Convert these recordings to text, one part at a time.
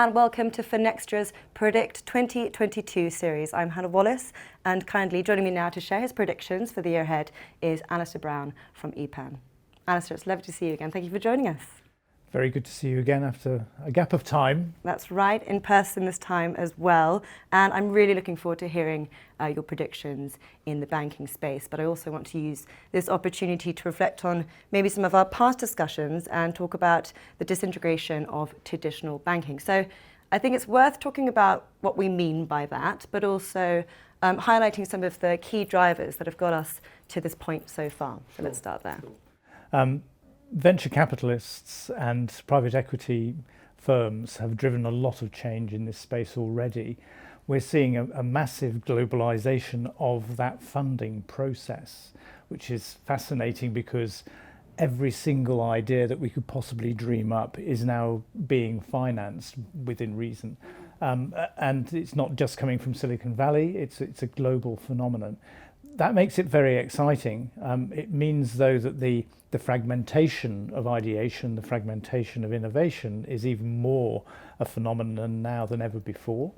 and welcome to Finextra's Predict 2022 series. I'm Hannah Wallace, and kindly joining me now to share his predictions for the year ahead is Alistair Brown from EPAM. Alistair, it's lovely to see you again. Thank you for joining us. Very good to see you again after a gap of time. That's right, in person this time as well. And I'm really looking forward to hearing your predictions in the banking space. But I also want to use this opportunity to reflect on maybe some of our past discussions and talk about the disintegration of traditional banking. So I think it's worth talking about what we mean by that, but also highlighting some of the key drivers that have got us to this point so far. So let's start there. Venture capitalists and private equity firms have driven a lot of change in this space already. We're seeing a massive globalisation of that funding process, which is fascinating because every single idea that we could possibly dream up is now being financed within reason. And it's not just coming from Silicon Valley, it's a global phenomenon. That makes it very exciting. It means, though, that the fragmentation of ideation, the fragmentation of innovation is even more a phenomenon now than ever before.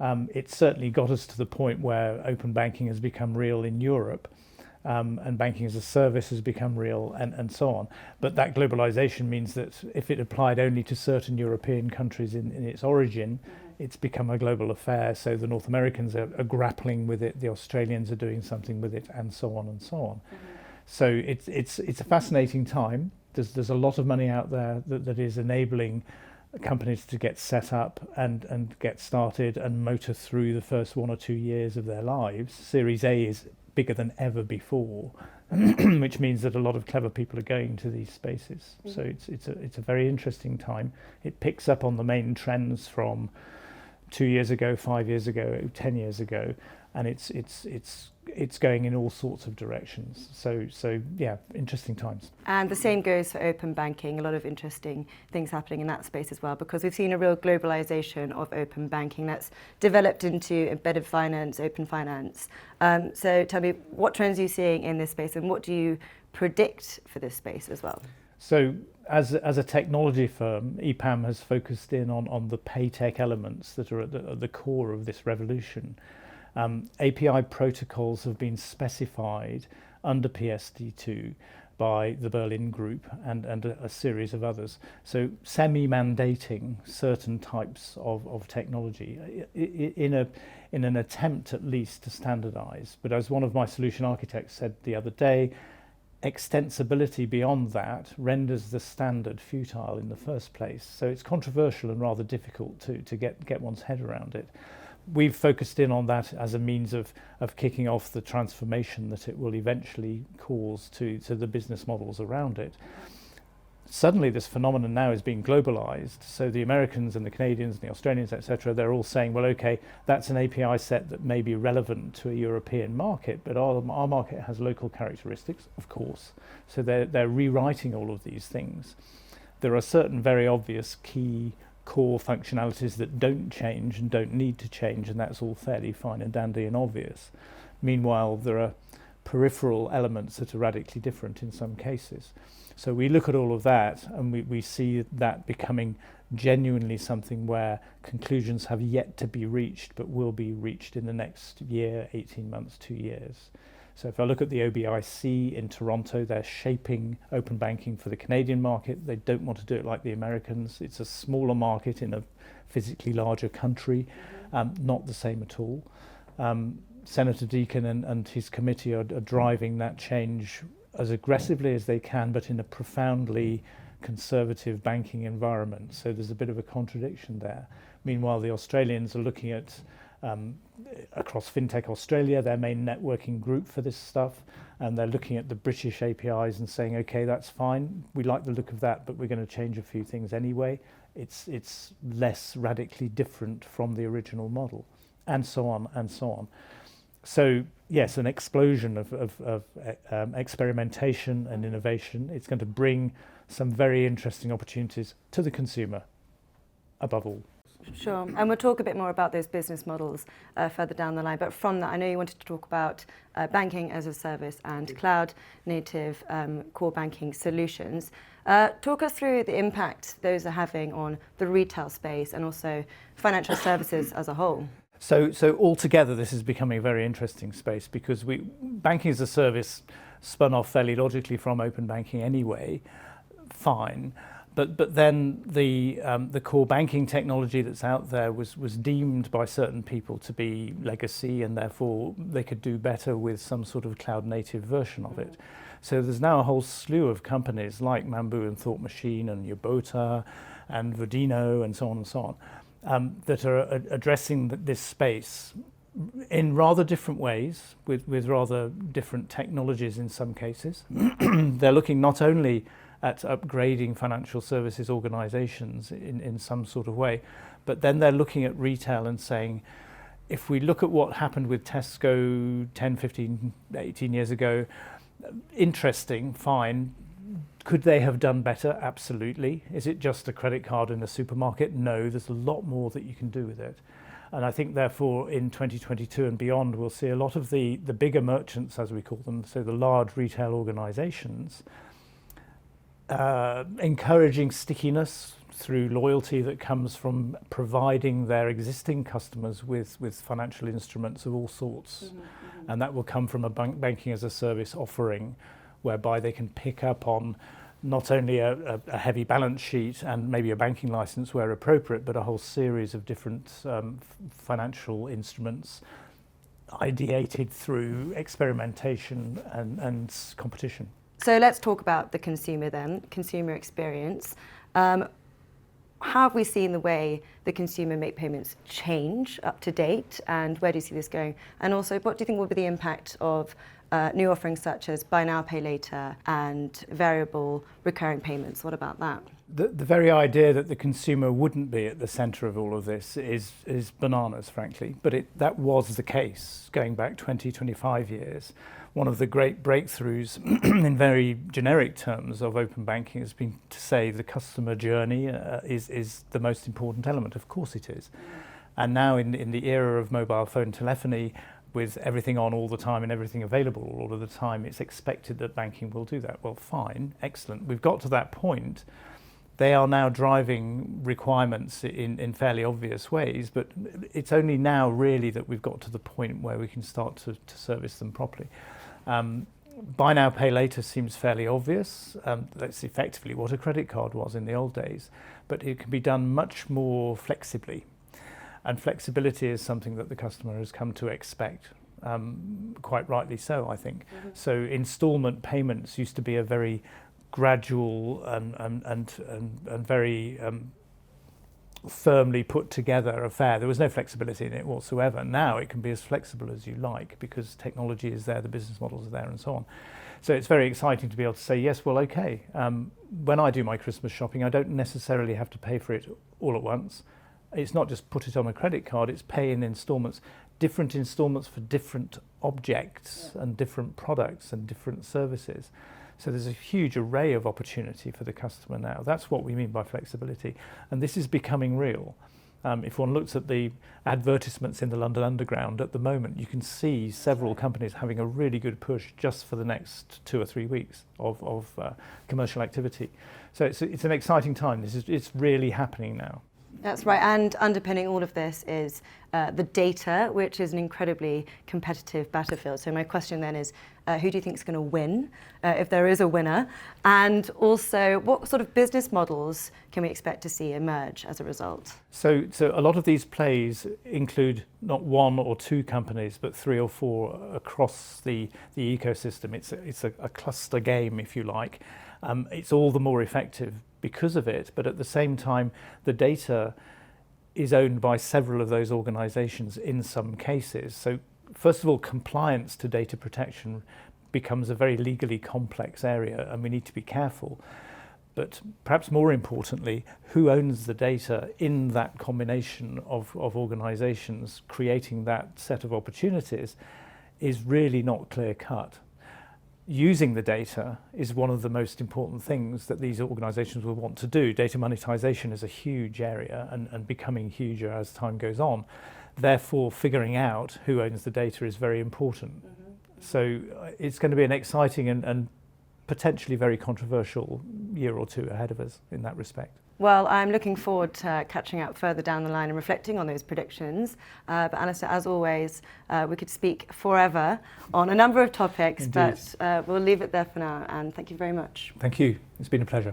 It's certainly got us to the point where open banking has become real in Europe, and banking as a service has become real, and so on. But that globalization means that if it applied only to certain European countries in its origin, it's become a global affair. So the North Americans are grappling with it, the Australians are doing something with it, and so on and so on. So it's a fascinating time. There's a lot of money out there that is enabling companies to get set up and get started and motor through the first 1 or 2 years of their lives. Series A is bigger than ever before, which means that a lot of clever people are going to these spaces. So it's a very interesting time. It picks up on the main trends from 2 years ago, 5 years ago, 10 years ago, and it's going in all sorts of directions. So yeah, interesting times. And the same goes for open banking. A lot of interesting things happening in that space as well, because we've seen a real globalization of open banking that's developed into embedded finance, open finance. So tell me, what trends are you seeing in this space, and what do you predict for this space as well? So as a technology firm, EPAM has focused in on the pay tech elements that are at the core of this revolution. API protocols have been specified under PSD2 by the Berlin Group and a series of others. So semi-mandating certain types of technology in an attempt at least to standardize. But as one of my solution architects said the other day, extensibility beyond that renders the standard futile in the first place. So it's controversial and rather difficult to get one's head around it. We've focused in on that as a means of kicking off the transformation that it will eventually cause to the business models around it. Suddenly this phenomenon now is being globalized, so the Americans and the Canadians and the Australians, etc., they're all saying, well, okay, that's an API set that may be relevant to a European market, but our market has local characteristics, of course, so they're rewriting all of these things. There are certain very obvious key core functionalities that don't change and don't need to change, and that's all fairly fine and dandy and obvious. Meanwhile, there are peripheral elements that are radically different in some cases. So we look at all of that and we see that becoming genuinely something where conclusions have yet to be reached but will be reached in the next year, 18 months, 2 years. So if I look at the OBIC in Toronto, they're shaping open banking for the Canadian market. They don't want to do it like the Americans. It's a smaller market in a physically larger country, not the same at all. Senator Deakin and his committee are driving that change as aggressively as they can, but in a profoundly conservative banking environment. So there's a bit of a contradiction there. Meanwhile, the Australians are looking at, across FinTech Australia, their main networking group for this stuff, and they're looking at the British APIs and saying, okay, that's fine, we like the look of that, but we're going to change a few things anyway. It's less radically different from the original model, and so on and so on. So yes, an explosion of experimentation and innovation. It's going to bring some very interesting opportunities to the consumer, above all. Sure, and we'll talk a bit more about those business models further down the line. But from that, I know you wanted to talk about banking as a service and cloud native core banking solutions. Talk us through the impact those are having on the retail space and also financial services as a whole. So altogether, this is becoming a very interesting space because banking as a service spun off fairly logically from open banking anyway. Fine. But then the core banking technology that's out there was deemed by certain people to be legacy, and therefore they could do better with some sort of cloud native version of it. So there's now a whole slew of companies like Mambu and Thought Machine and Yobota and Vodino and so on that are addressing this space in rather different ways with rather different technologies in some cases. They're looking not only at upgrading financial services organizations in some sort of way, but then they're looking at retail and saying, if we look at what happened with Tesco 10, 15, 18 years ago, interesting, fine. Could they have done better? Absolutely. Is it just a credit card in a supermarket? No, there's a lot more that you can do with it. And I think therefore in 2022 and beyond, we'll see a lot of the bigger merchants, as we call them, so the large retail organizations, encouraging stickiness through loyalty that comes from providing their existing customers with financial instruments of all sorts. And that will come from a banking as a service offering whereby they can pick up on not only a heavy balance sheet and maybe a banking license where appropriate, but a whole series of different financial instruments ideated through experimentation and competition. So let's talk about the consumer then, consumer experience. How have we seen the way the consumer make payments change up to date, and where do you see this going? And also, what do you think will be the impact of new offerings such as buy now, pay later and variable recurring payments? What about that? The very idea that the consumer wouldn't be at the centre of all of this is bananas, frankly. But that was the case going back 20, 25 years. One of the great breakthroughs in very generic terms of open banking has been to say the customer journey is the most important element. Of course it is. And now in the era of mobile phone telephony, with everything on all the time and everything available all of the time, it's expected that banking will do that. Well, fine, excellent. We've got to that point. They are now driving requirements in fairly obvious ways, but it's only now really that we've got to the point where we can start to service them properly. Buy now, pay later seems fairly obvious. That's effectively what a credit card was in the old days, but it can be done much more flexibly. And flexibility is something that the customer has come to expect, quite rightly so, I think. So instalment payments used to be a very gradual and very firmly put together affair. There was no flexibility in it whatsoever. Now it can be as flexible as you like because technology is there, the business models are there and so on. So it's very exciting to be able to say, yes, well, okay, when I do my Christmas shopping, I don't necessarily have to pay for it all at once. It's not just put it on a credit card, it's pay in instalments, different instalments for different objects and different products and different services. So there's a huge array of opportunity for the customer now. That's what we mean by flexibility. And this is becoming real. If one looks at the advertisements in the London Underground at the moment, you can see several companies having a really good push just for the next 2 or 3 weeks of commercial activity. So it's an exciting time. It's really happening now. That's right, and underpinning all of this is the data, which is an incredibly competitive battlefield. So my question then is, who do you think is going to win, if there is a winner? And also, what sort of business models can we expect to see emerge as a result? So a lot of these plays include not 1 or 2 companies, but 3 or 4 across the ecosystem. It's a cluster game, if you like. It's all the more effective because of it, but at the same time, the data is owned by several of those organizations in some cases. So first of all, compliance to data protection becomes a very legally complex area, and we need to be careful. But perhaps more importantly, who owns the data in that combination of organizations creating that set of opportunities is really not clear cut. using the data is one of the most important things that these organisations will want to do. Data monetization is a huge area and becoming huger as time goes on. Therefore, figuring out who owns the data is very important. So it's going to be an exciting and potentially very controversial year or two ahead of us in that respect. Well, I'm looking forward to catching up further down the line and reflecting on those predictions. But Alistair, as always, we could speak forever on a number of topics. Indeed. But we'll leave it there for now, and thank you very much. Thank you. It's been a pleasure.